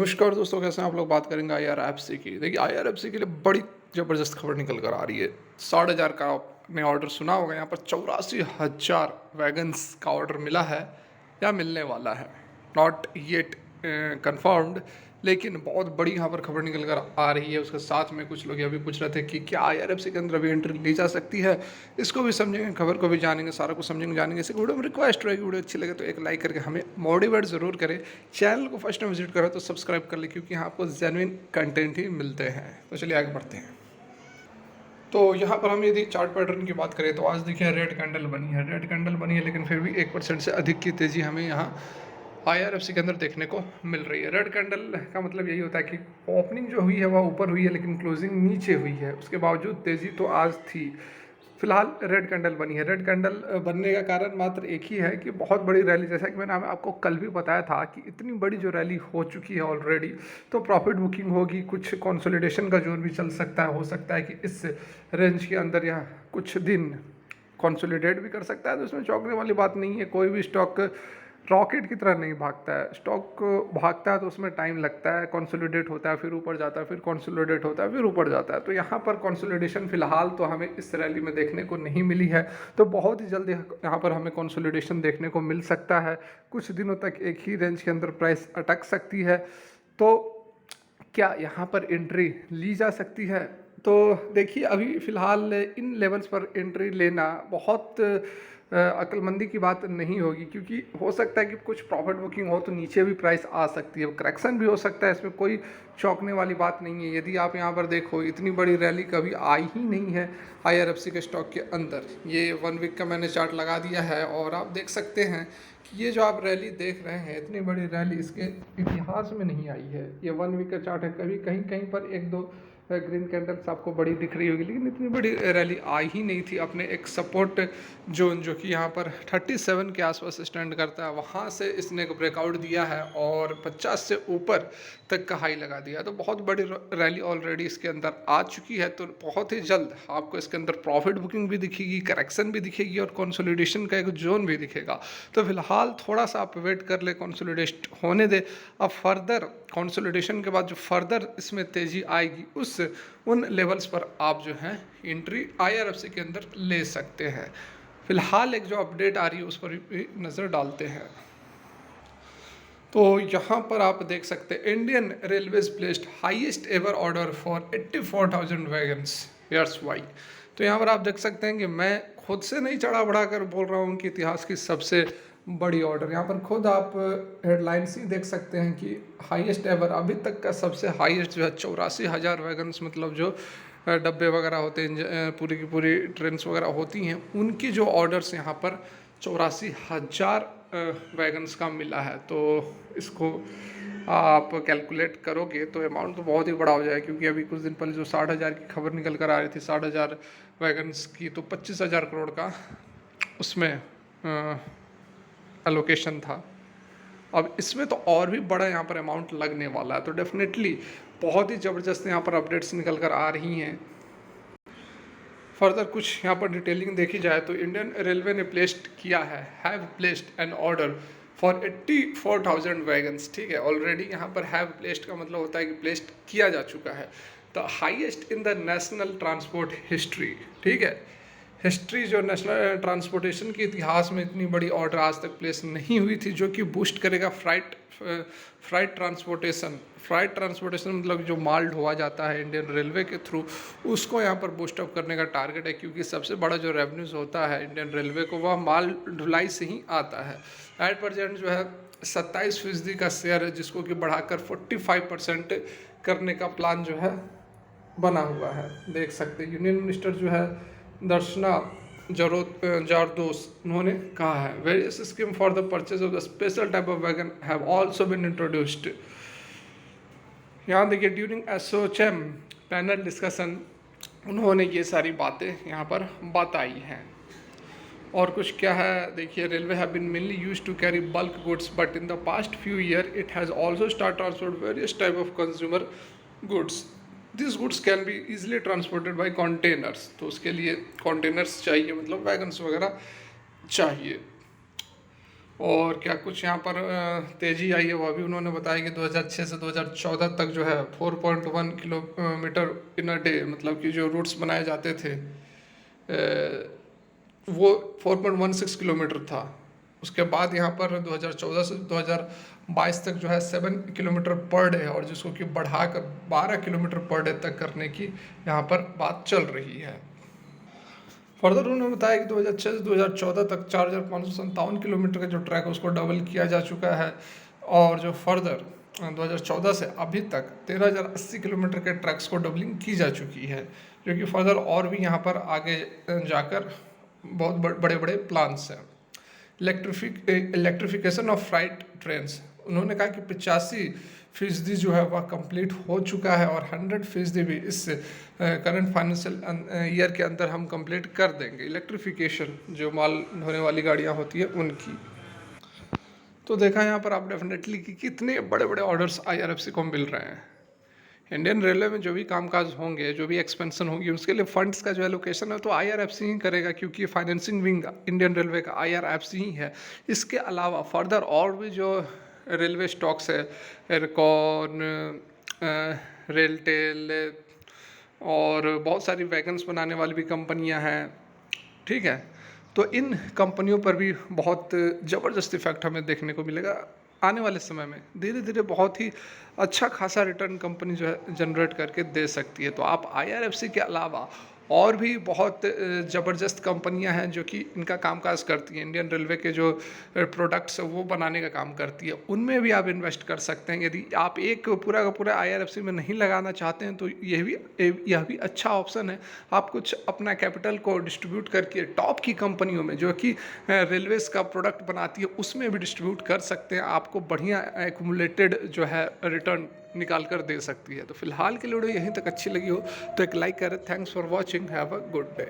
नमस्कार दोस्तों, कैसे हैं आप लोग। बात करेंगे IRFC की। देखिए, IRFC के लिए बड़ी ज़बरदस्त खबर निकल कर आ रही है। 4,500 का आपने ऑर्डर सुना होगा। यहाँ पर 84,000 वैगन्स का ऑर्डर मिला है या मिलने वाला है। नॉट येट कंफर्म्ड, लेकिन बहुत बड़ी यहाँ पर खबर निकल कर आ रही है। उसके साथ में कुछ लोग ये भी पूछ रहे थे कि क्या IRFC के अंदर अभी एंट्री ली जा सकती है। इसको भी समझेंगे, खबर को भी जानेंगे, सारा कुछ समझेंगे जानेंगे। इसी वीडियो में रिक्वेस्ट रहेगी, वीडियो अच्छी लगे तो एक लाइक करके हमें मोटिवेट ज़रूर करें। चैनल को फर्स्ट टाइम विजिट करें तो सब्सक्राइब कर ले, क्योंकि यहाँ आपको जेन्युइन कंटेंट ही मिलते हैं। तो चलिए आगे बढ़ते हैं। तो यहाँ पर हम यदि चार्ट पैटर्न की बात करें तो आज देखिए रेड कैंडल बनी है, लेकिन फिर भी 1% से अधिक की तेज़ी हमें यहाँ IRFC के अंदर देखने को मिल रही है। रेड कैंडल का मतलब यही होता है कि ओपनिंग जो हुई है वह ऊपर हुई है, लेकिन क्लोजिंग नीचे हुई है। उसके बावजूद तेज़ी तो आज थी। फिलहाल रेड कैंडल बनी है। रेड कैंडल बनने का कारण मात्र एक ही है कि बहुत बड़ी रैली, जैसा कि मैंने आपको कल भी बताया था कि इतनी बड़ी जो रैली हो चुकी है ऑलरेडी, तो प्रॉफिट बुकिंग होगी, कुछ कंसोलिडेशन का जोर भी चल सकता है। हो सकता है कि इस रेंज के अंदर या कुछ दिन कंसोलिडेट भी कर सकता है। तो इसमें चौंकने वाली बात नहीं है। कोई भी स्टॉक रॉकेट की तरह नहीं भागता है। स्टॉक भागता है तो उसमें टाइम लगता है, कंसोलिडेट होता है, फिर ऊपर जाता है, फिर कंसोलिडेट होता है, फिर ऊपर जाता है। तो यहाँ पर कंसोलिडेशन फिलहाल तो हमें इस रैली में देखने को नहीं मिली है। तो बहुत ही जल्दी यहाँ पर हमें कंसोलिडेशन देखने को मिल सकता है। कुछ दिनों तक एक ही रेंज के अंदर प्राइस अटक सकती है। तो क्या यहाँ पर एंट्री ली जा सकती है? तो देखिए, अभी फ़िलहाल इन लेवल्स पर एंट्री लेना बहुत अक्लमंदी की बात नहीं होगी, क्योंकि हो सकता है कि कुछ प्रॉफिट बुकिंग हो तो नीचे भी प्राइस आ सकती है, करेक्शन भी हो सकता है। इसमें कोई चौंकने वाली बात नहीं है। यदि आप यहाँ पर देखो, इतनी बड़ी रैली कभी आई ही नहीं है IRFC के स्टॉक के अंदर। ये 1 वीक का मैंने चार्ट लगा दिया है और आप देख सकते हैं कि ये जो आप रैली देख रहे हैं, इतनी बड़ी रैली इसके इतिहास में नहीं आई है। ये 1 वीक का चार्ट है। कभी कहीं कहीं पर एक दो ग्रीन कैंडल्स आपको बड़ी दिख रही होगी, लेकिन इतनी बड़ी रैली आई ही नहीं थी। अपने एक सपोर्ट जोन जो कि यहाँ पर 37 के आसपास स्टैंड करता है, वहाँ से इसने एक ब्रेकआउट दिया है और 50 से ऊपर तक का हाई लगा दिया। तो बहुत बड़ी रैली ऑलरेडी इसके अंदर आ चुकी है। तो बहुत ही जल्द आपको इसके अंदर प्रॉफिट बुकिंग भी दिखेगी, करेक्शन भी दिखेगी और कंसोलिडेशन का एक जोन भी दिखेगा। तो फिलहाल थोड़ा सा आप वेट कर ले, कंसोलिडेट होने दे। अब फर्दर कंसोलिडेशन के बाद जो फर्दर इसमें तेज़ी आएगी, उन लेवल्स पर आप जो है एंट्री IRFC के अंदर ले सकते हैं। फिलहाल एक जो अपडेट आ रही है उस पर भी नज़र डालते हैं। तो यहाँ पर आप देख सकते हैं, Indian railways placed highest ever order for 84,000 wagons, years why. तो यहाँ पर आप देख सकते हैं कि मैं खुद से नहीं चढ़ा बढ़ा कर बोल रहा हूँ कि इतिहास की सबसे बड़ी ऑर्डर। यहाँ पर खुद आप हेडलाइंस ही देख सकते हैं कि हाईएस्ट एवर, अभी तक का सबसे हाईएस्ट जो है 84,000 वैगन्स, मतलब जो डब्बे वगैरह होते हैं, पूरी की पूरी ट्रेन्स वगैरह होती हैं, उनकी जो ऑर्डर्स यहाँ पर 84,000 वैगन्स का मिला है। तो इसको आप कैलकुलेट करोगे तो अमाउंट तो बहुत ही बड़ा हो जाएगा, क्योंकि अभी कुछ दिन पहले जो 60,000 की खबर निकल कर आ रही थी, 60,000 वैगन्स की, तो 25,000 करोड़ का उसमें एलोकेशन था। अब इसमें तो और भी बड़ा यहाँ पर अमाउंट लगने वाला है। तो डेफिनेटली बहुत ही ज़बरदस्त यहाँ पर अपडेट्स निकल कर आ रही हैं। फर्दर कुछ यहाँ पर डिटेलिंग देखी जाए तो इंडियन रेलवे ने प्लेस्ड किया है, have placed an order for 84,000 wagons. ठीक है, ऑलरेडी यहाँ पर हैव प्लेस्ड का मतलब होता है कि प्लेस्ड किया जा चुका है। The highest in the national transport history. ठीक है, हिस्ट्री जो नेशनल ट्रांसपोर्टेशन के इतिहास में इतनी बड़ी ऑर्डर आज तक प्लेस नहीं हुई थी, जो कि बूस्ट करेगा फ्राइट ट्रांसपोर्टेशन मतलब जो माल ढोआ जाता है इंडियन रेलवे के थ्रू, उसको यहाँ पर बूस्ट अप करने का टारगेट है। क्योंकि सबसे बड़ा जो रेवेन्यूज होता है इंडियन रेलवे को, वह माल ढुलाई से ही आता है। एट प्रेजेंट जो है 27% का शेयर है, जिसको कि बढ़ाकर 45% करने का प्लान जो है बना हुआ है। देख सकते हैं यूनियन मिनिस्टर जो है दर्शना जारदोस, उन्होंने कहा है various scheme for the purchase of the special type of wagon have also been introduced. यहाँ देखिए, ड्यूरिंग एसोचेम पैनल डिस्कशन उन्होंने ये सारी बातें यहाँ पर बताई हैं। और कुछ क्या है, देखिए, railway have been mainly used to carry bulk goods, but in the past few year it has also start transport various type of consumer goods. This goods can be easily transported by containers. तो उसके लिए containers चाहिए, मतलब wagons वगैरह चाहिए। और क्या कुछ यहाँ पर तेज़ी आई है वह भी उन्होंने बताया कि 2006 से 2014 तक जो है 4.1 किलोमीटर इन अ डे, मतलब कि जो रूट्स बनाए जाते थे वो 4.16 किलोमीटर था। उसके बाद यहाँ पर 2014 से 2022 तक जो है 7 किलोमीटर पर डे है, और जिसको कि बढ़ाकर 12 किलोमीटर पर डे तक करने की यहाँ पर बात चल रही है। फर्दर उन्होंने बताया कि 2006 से 2014 तक 4,557 किलोमीटर का जो ट्रैक है उसको डबल किया जा चुका है, और जो फर्दर 2014 से अभी तक 13,080 किलोमीटर के ट्रैक्स को डबलिंग की जा चुकी है, जो कि फर्दर और भी यहाँ पर आगे जाकर बहुत बड़े बड़े प्लान्स हैं। इलेक्ट्रिफिकेशन ऑफ फ्राइट ट्रेन्स, उन्होंने कहा कि 85% जो है वह कंप्लीट हो चुका है, और 100% भी इस करंट फाइनेंशियल ईयर के अंदर हम कंप्लीट कर देंगे इलेक्ट्रिफिकेशन जो माल ढोने वाली गाड़ियाँ होती है उनकी। तो देखा यहाँ पर आप डेफिनेटली कि कितने बड़े बड़े ऑर्डर्स आईआरएफसी को मिल रहे हैं। इंडियन रेलवे में जो भी कामकाज होंगे, जो भी एक्सपेंशन होगी, उसके लिए फंड्स का जो एलोकेशन है तो आईआरएफसी ही करेगा, क्योंकि ये फाइनेंसिंग विंग इंडियन रेलवे का आईआरएफसी ही है। इसके अलावा फर्दर और भी जो रेलवे स्टॉक्स है, एयरकॉन, रेलटेल और बहुत सारी वैगन्स बनाने वाली भी कंपनियां हैं, ठीक है। तो इन कंपनियों पर भी बहुत ज़बरदस्त इफेक्ट हमें देखने को मिलेगा आने वाले समय में। धीरे धीरे बहुत ही अच्छा खासा रिटर्न कंपनी जो है जनरेट करके दे सकती है। तो आप आईआरएफसी के अलावा और भी बहुत ज़बरदस्त कंपनियां हैं जो कि इनका कामकाज करती हैं, इंडियन रेलवे के जो प्रोडक्ट्स है वो बनाने का काम करती है, उनमें भी आप इन्वेस्ट कर सकते हैं। यदि आप एक पूरा का पूरा आईआरएफसी में नहीं लगाना चाहते हैं तो यह भी अच्छा ऑप्शन है। आप कुछ अपना कैपिटल को डिस्ट्रीब्यूट करके टॉप की कंपनियों में जो कि रेलवेज़ का प्रोडक्ट बनाती है उसमें भी डिस्ट्रीब्यूट कर सकते हैं। आपको बढ़िया एक्यूमुलेटेड जो है रिटर्न निकाल कर दे सकती है। तो फिलहाल के लिए वीडियो यहीं तक अच्छी लगी हो तो एक लाइक करें। Thanks for watching, have a good day.